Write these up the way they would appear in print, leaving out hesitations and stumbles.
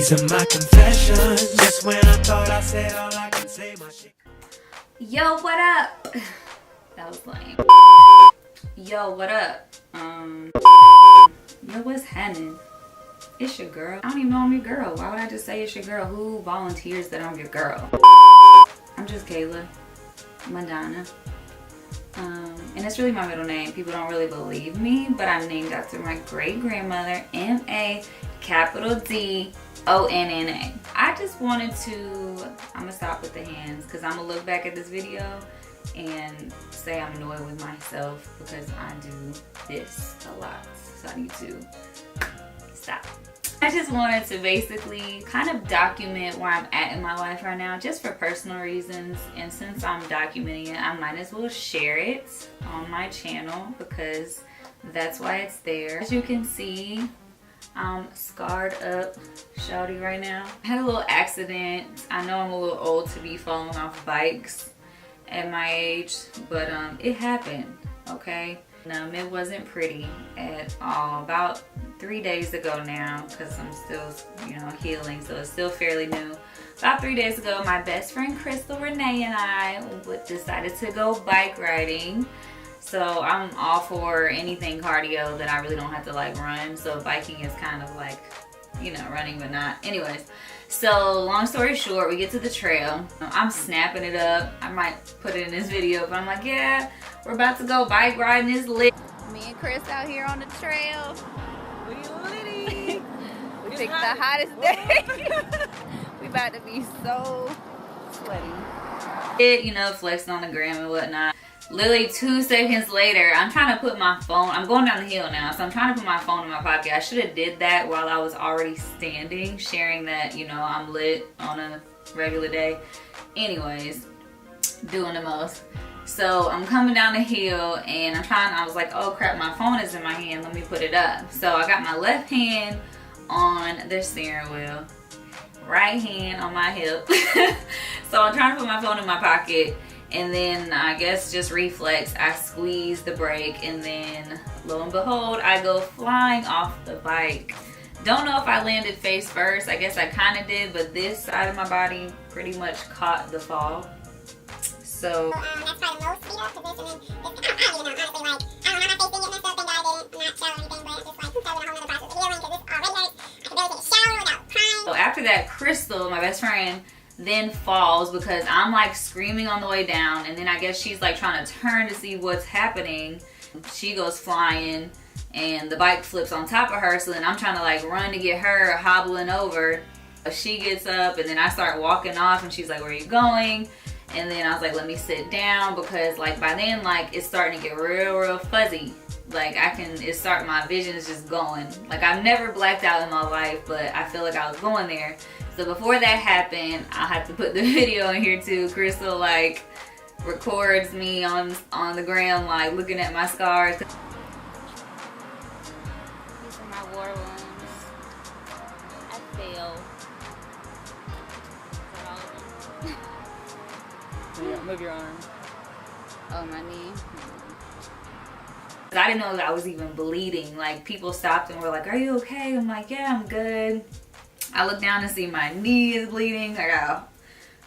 These are my confessions. Just when I thought I said all I can say, my shit. Yo, what up? That was lame. Yo, what up? Yo, what's happening? It's your girl. I don't even know I'm your girl. Why would I just say it's your girl? Who volunteers that I'm your girl? I'm just Kayla MaDonna. And it's really my middle name. People don't really believe me, but I'm named after my great grandmother, M-A-D-O-N-N-A. I just wanted to, I'm gonna stop with the hands because I'm gonna look back at this video and say I'm annoyed with myself because I do this a lot. So I need to stop. I just wanted to basically kind of document where I'm at in my life right now, just for personal reasons. And since I'm documenting it, I might as well share it on my channel because that's why it's there. As you can see, I'm scarred up shawty right now. I had a little accident. I know I'm a little old to be falling off bikes at my age, but it happened, okay? It wasn't pretty at all. About 3 days ago now, because I'm still, healing, so it's still fairly new. About 3 days ago, my best friend Crystal, Renee, and I decided to go bike riding. So I'm all for anything cardio that I really don't have to like run. So biking is kind of like, running but not. Anyways, so long story short, we get to the trail. I'm snapping it up. I might put it in this video, but I'm like, yeah, we're about to go bike riding. It's lit. Me and Chris out here on the trail. We litty. We picked the hottest day. We about to be so sweaty. Flexing on the gram and whatnot. Literally 2 seconds later, I'm trying to put my phone, I'm going down the hill now, so I'm trying to put my phone in my pocket. I should have did that while I was already standing, sharing that, I'm lit on a regular day. Anyways, doing the most. So I'm coming down the hill and I was like, oh crap, my phone is in my hand, let me put it up. So I got my left hand on the steering wheel, right hand on my hip. So I'm trying to put my phone in my pocket. And then I guess just reflex, I squeeze the brake and then lo and behold, I go flying off the bike. Don't know if I landed face first. I guess I kind of did, but this side of my body pretty much caught the fall. So that's probably the most speed up position. I don't even know, honestly, like, I don't know how my face did get messed up, thank God I didn't, not shower or anything, but it's just like, that was a whole nother process of healing because this already hurts. I could barely take a shower without crying. So after that, Crystal, my best friend, then falls because I'm like screaming on the way down, and then I guess she's like trying to turn to see what's happening. She goes flying and the bike flips on top of her, so then I'm trying to like run to get her, hobbling over. She gets up and then I start walking off and she's like, where are you going? And then I was like, let me sit down because like by then like it's starting to get real fuzzy. Like my vision is just going. Like I've never blacked out in my life, but I feel like I was going there. So before that happened, I'll have to put the video in here too. Crystal like records me on the gram like looking at my scars. These are my war wounds. I failed. Yeah, move your arm. Oh, my knee. I didn't know that I was even bleeding. Like people stopped and were like, are you okay? I'm like, yeah, I'm good. I look down and see my knee is bleeding. I got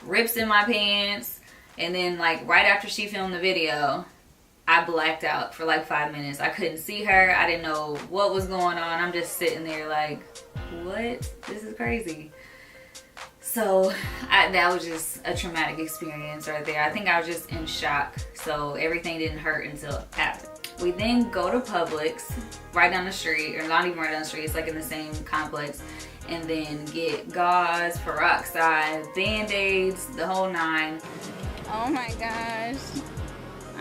rips in my pants. And then like right after she filmed the video, I blacked out for like 5 minutes. I couldn't see her. I didn't know what was going on. I'm just sitting there like, what? This is crazy. So that was just a traumatic experience right there. I think I was just in shock. So everything didn't hurt until after. We then go to Publix right down the street, or not even right down the street, it's like in the same complex, and then get gauze, peroxide, band-aids, the whole 9. Oh my gosh.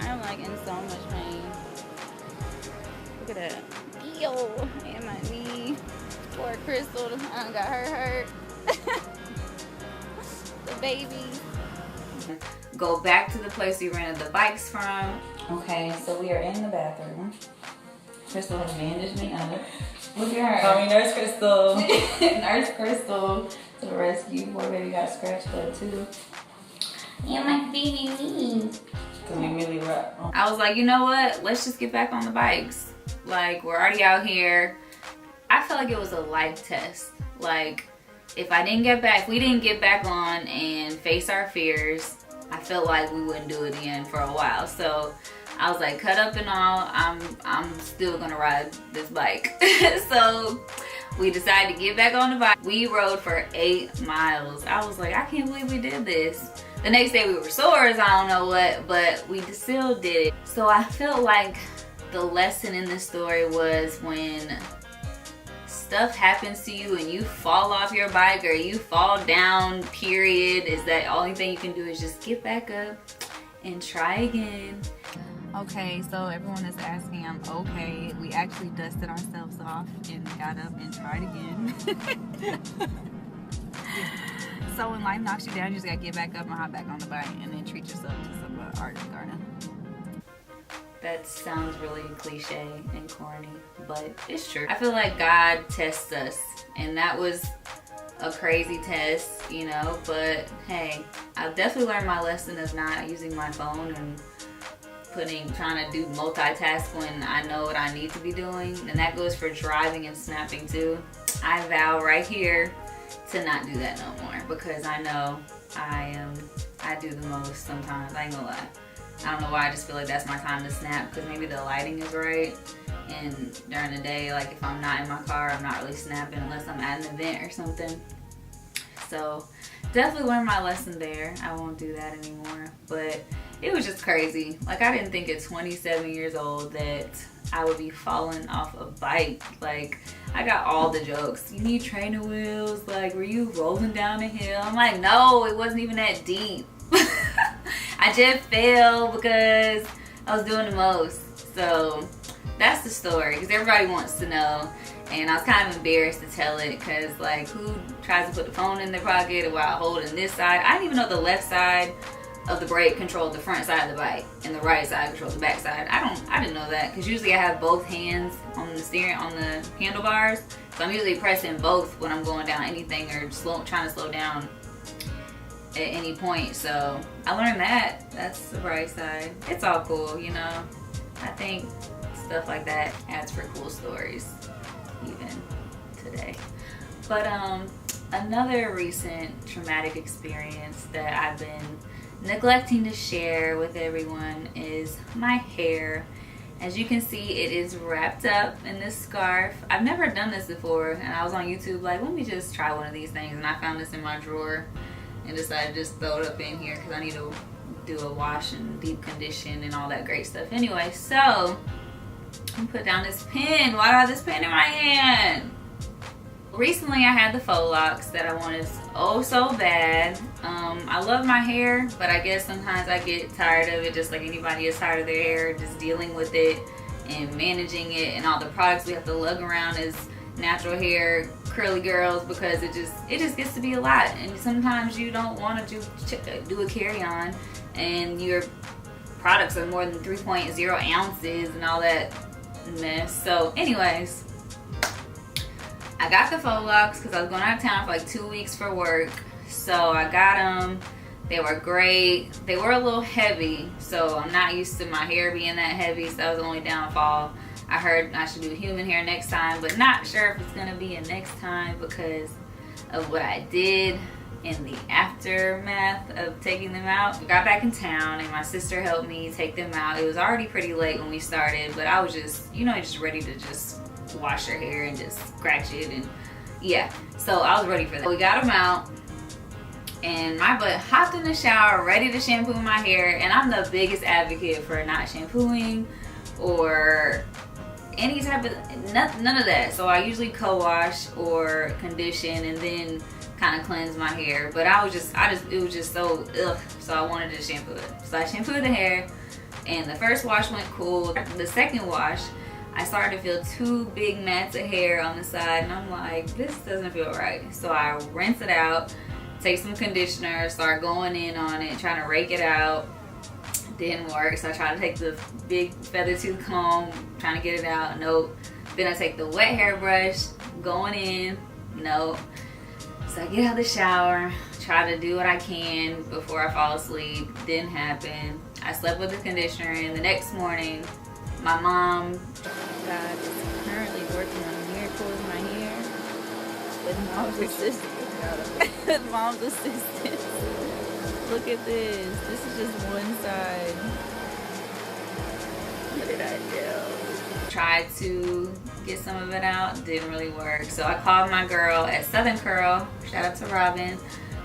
I'm like in so much pain. Look at that. Ew, and my knee. Poor Crystal, I done got her hurt. The baby. Go back to the place we rented the bikes from. Okay, so we are in the bathroom. Crystal has bandaged me under. Look at her. Call me Nurse Crystal. Nurse Crystal to the rescue. Poor baby got scratched up too. And my baby knee. I was like, you know what? Let's just get back on the bikes. Like, we're already out here. I felt like it was a life test. Like, if we didn't get back on and face our fears, I felt like we wouldn't do it again for a while. So I was like, cut up and all, I'm still gonna ride this bike. So we decided to get back on the bike. We rode for 8 miles. I was like, I can't believe we did this. The next day we were sore as I don't know what, but we still did it. So I felt like the lesson in this story was when stuff happens to you and you fall off your bike or you fall down, period, is that only thing you can do is just get back up and try again. Okay, so everyone is asking, I'm okay. We actually dusted ourselves off and got up and tried again. So when life knocks you down, you just gotta get back up and hop back on the bike and then treat yourself to some artist garden. That sounds really cliche and corny, but it's true. I feel like God tests us, and that was a crazy test, you know, but hey, I've definitely learned my lesson of not using my phone and trying to do multitask when I know what I need to be doing, and that goes for driving and snapping too. I vow right here to not do that no more, because I know I do the most sometimes. I ain't gonna lie. I don't know why, I just feel like that's my time to snap, because maybe the lighting is right, and during the day, like if I'm not in my car, I'm not really snapping unless I'm at an event or something. So definitely learned my lesson there. I won't do that anymore, but it was just crazy. Like, I didn't think at 27 years old that I would be falling off a bike. Like, I got all the jokes. You need trainer wheels. Like, were you rolling down a hill? I'm like, no, it wasn't even that deep. I just fell because I was doing the most. So that's the story, because everybody wants to know. And I was kind of embarrassed to tell it, because like, who tries to put the phone in their pocket while holding this side? I didn't even know the left side of the brake controlled the front side of the bike and the right side controlled the back side. I didn't know that, because usually I have both hands on the handlebars, so I'm usually pressing both when I'm going down anything or trying to slow down at any point. So I learned that. That's the right side. It's all cool, you know. I think stuff like that adds for cool stories even today. But another recent traumatic experience that I've been neglecting to share with everyone is my hair. As you can see, it is wrapped up in this scarf. I've never done this before, and I was on YouTube like, let me just try one of these things, and I found this in my drawer and decided to just throw it up in here because I need to do a wash and deep condition and all that great stuff. Anyway, so I'm put down this pen. Why do I have this pen in my hand? Recently I had the faux locks that I wanted oh so bad. I love my hair, but I guess sometimes I get tired of it, just like anybody is tired of their hair, just dealing with it and managing it and all the products we have to lug around as natural hair curly girls, because it just gets to be a lot, and sometimes you don't want to do a carry-on and your products are more than 3.0 ounces and all that mess. So anyways, I got the faux locks because I was going out of town for like 2 weeks for work. So I got them. They were great. They were a little heavy, so I'm not used to my hair being that heavy, so that was the only downfall. I heard I should do human hair next time, but not sure if it's going to be a next time because of what I did in the aftermath of taking them out. We got back in town and my sister helped me take them out. It was already pretty late when we started, but I was just, you know, just ready to just wash your hair and just scratch it, and yeah, so I was ready for that. We got them out and my butt hopped in the shower ready to shampoo my hair, and I'm the biggest advocate for not shampooing or any type of none of that. So I usually co-wash or condition and then kind of cleanse my hair, but it was just so ugh, so I wanted to shampoo it. So I shampooed the hair and the first wash went cool. The second wash, I started to feel 2 big mats of hair on the side, and I'm like, this doesn't feel right. So I rinse it out, take some conditioner, start going in on it, trying to rake it out. Didn't work, so I tried to take the big feather tooth comb, trying to get it out. Nope. Then I take the wet hairbrush, going in. Nope. So I get out of the shower, try to do what I can before I fall asleep. Didn't happen. I slept with the conditioner in. The next morning, my mom, God, is currently working on a miracle with my hair, but no resistance. With mom's assistance. Look at this. This is just one side. What did I do? Tried to get some of it out, didn't really work. So I called my girl at Southern Curl, shout out to Robin,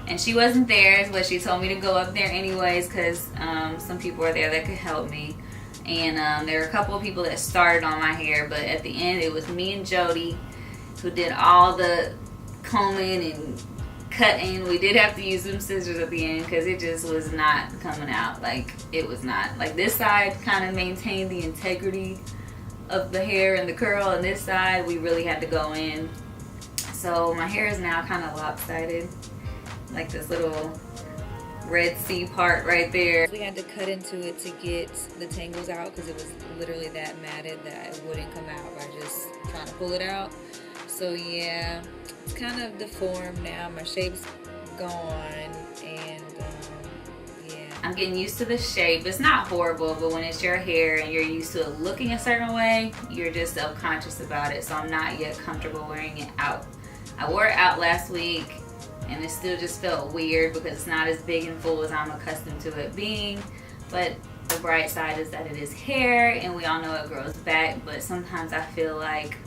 and she wasn't there, but she told me to go up there anyways because some people were there that could help me. And there were a couple of people that started on my hair, but at the end it was me and Jody who did all the combing and cutting. We did have to use some scissors at the end because it just was not coming out. Like, it was not. Like, this side kind of maintained the integrity of the hair and the curl, and this side we really had to go in. So my hair is now kind of lopsided, like this little Red Sea part right there. We had to cut into it to get the tangles out because it was literally that matted that it wouldn't come out by just trying to pull it out. So yeah, it's kind of deformed now. My shape's gone, and yeah, I'm getting used to the shape. It's not horrible, but when it's your hair and you're used to it looking a certain way, you're just self-conscious about it. So I'm not yet comfortable wearing it out. I wore it out last week, and it still just felt weird because it's not as big and full as I'm accustomed to it being. But the bright side is that it is hair, and we all know it grows back. But sometimes I feel like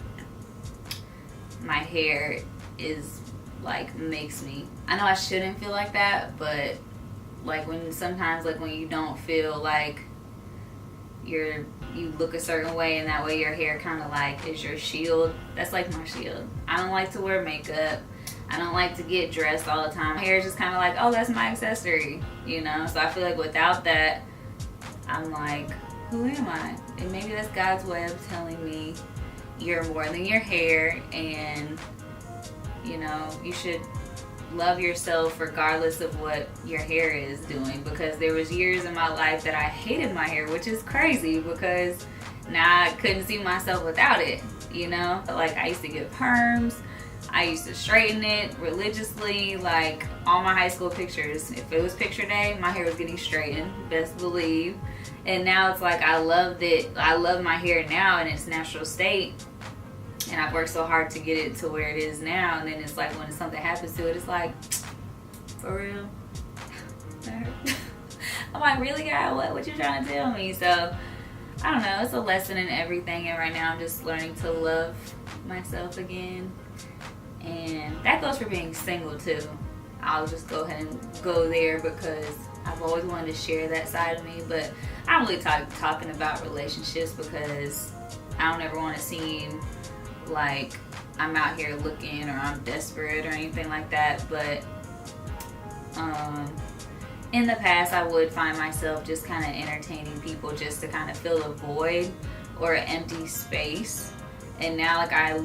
my hair is like makes me, I know I shouldn't feel like that, but like when sometimes, like when you don't feel like you look a certain way, and that way your hair kind of like is your shield. That's like my shield. I don't like to wear makeup. I don't like to get dressed all the time. My hair is just kind of like, oh, that's my accessory, you know? So I feel like without that, I'm like, who am I? And maybe that's God's way of telling me you're more than your hair, and you know, you should love yourself regardless of what your hair is doing. Because there was years in my life that I hated my hair, which is crazy because now I couldn't see myself without it, you know? Like, I used to get perms, I used to straighten it religiously. Like, all my high school pictures, if it was picture day, my hair was getting straightened, best believe. And now it's like I loved it. I love my hair now in its natural state, and I've worked so hard to get it to where it is now. And then it's like when something happens to it, it's like, for real? I'm like, really, God? What you trying to tell me? So I don't know. It's a lesson in everything, and right now I'm just learning to love myself again. And that goes for being single too. I'll just go ahead and go there because I've always wanted to share that side of me, but I don't really talking about relationships because I don't ever want to seem like I'm out here looking or I'm desperate or anything like that. But in the past, I would find myself just kind of entertaining people just to kind of fill a void or an empty space. And now, like, I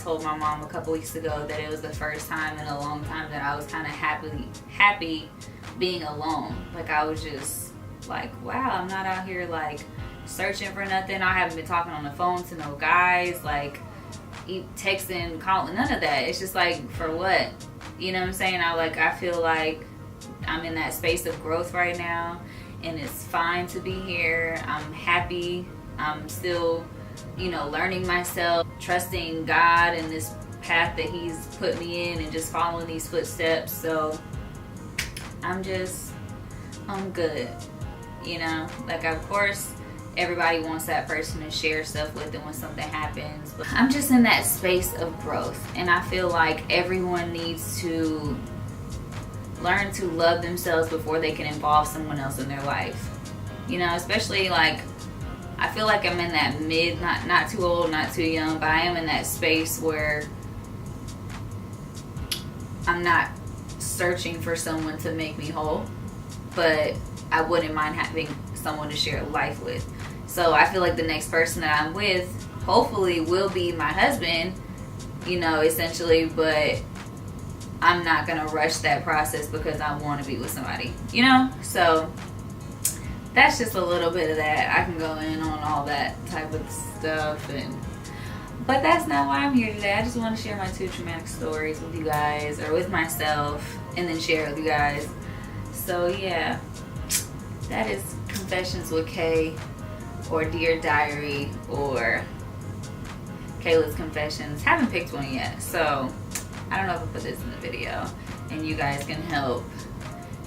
told my mom a couple weeks ago that it was the first time in a long time that I was kind of happy being alone. Like, I was just like, wow, I'm not out here like searching for nothing. I haven't been talking on the phone to no guys, like texting, calling, none of that. It's just like, for what? You know what I'm saying? I feel like I'm in that space of growth right now, and it's fine to be here. I'm happy. I'm still, you know, learning myself, trusting God and this path that He's put me in, and just following these footsteps. So I'm good, you know? Like, of course, everybody wants that person to share stuff with them when something happens, but I'm just in that space of growth, and I feel like everyone needs to learn to love themselves before they can involve someone else in their life, you know? Especially, like, I feel like I'm in that mid, not too old, not too young, but I am in that space where I'm not searching for someone to make me whole, but I wouldn't mind having someone to share life with. So I feel like the next person that I'm with hopefully will be my husband, you know, essentially, but I'm not gonna rush that process because I want to be with somebody, you know? So that's just a little bit of that. I can go in on all that type of stuff, but that's not why I'm here today. I just want to share my 2 traumatic stories with you guys, or with myself, and then share it with you guys. So yeah, that is Confessions with Kay, or Dear Diary, or Kayla's Confessions. Haven't picked one yet, so I don't know if I'll put this in the video, and you guys can help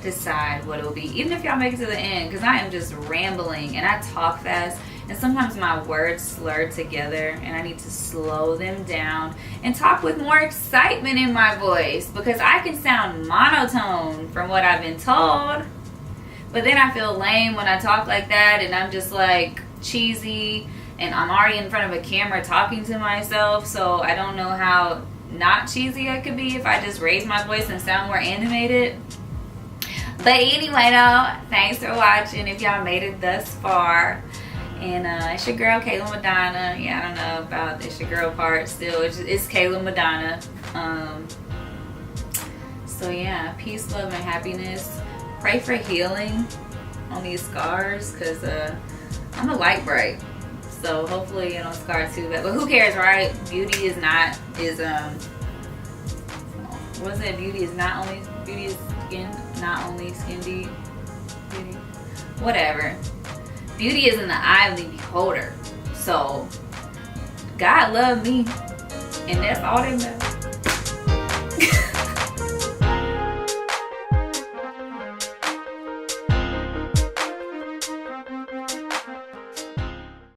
decide what it will be, even if y'all make it to the end, because I am just rambling and I talk fast, and sometimes my words slur together, and I need to slow them down and talk with more excitement in my voice, because I can sound monotone from what I've been told. But then I feel lame when I talk like that, and I'm just like cheesy, and I'm already in front of a camera talking to myself, so I don't know how not cheesy I could be if I just raise my voice and sound more animated. But anyway though, thanks for watching if y'all made it thus far. And it's your girl Kayla MaDonna. Yeah, I don't know about it's your girl part still. It's Kayla MaDonna. So yeah, peace, love, and happiness. Pray for healing on these scars, because I'm a light bright. So hopefully you don't scar too bad. But who cares, right? Beauty is not what is it? Beauty is skin, not only skin deep. Beauty. Whatever. Beauty is in the eye of the beholder. So God loved me, and that's all that matters.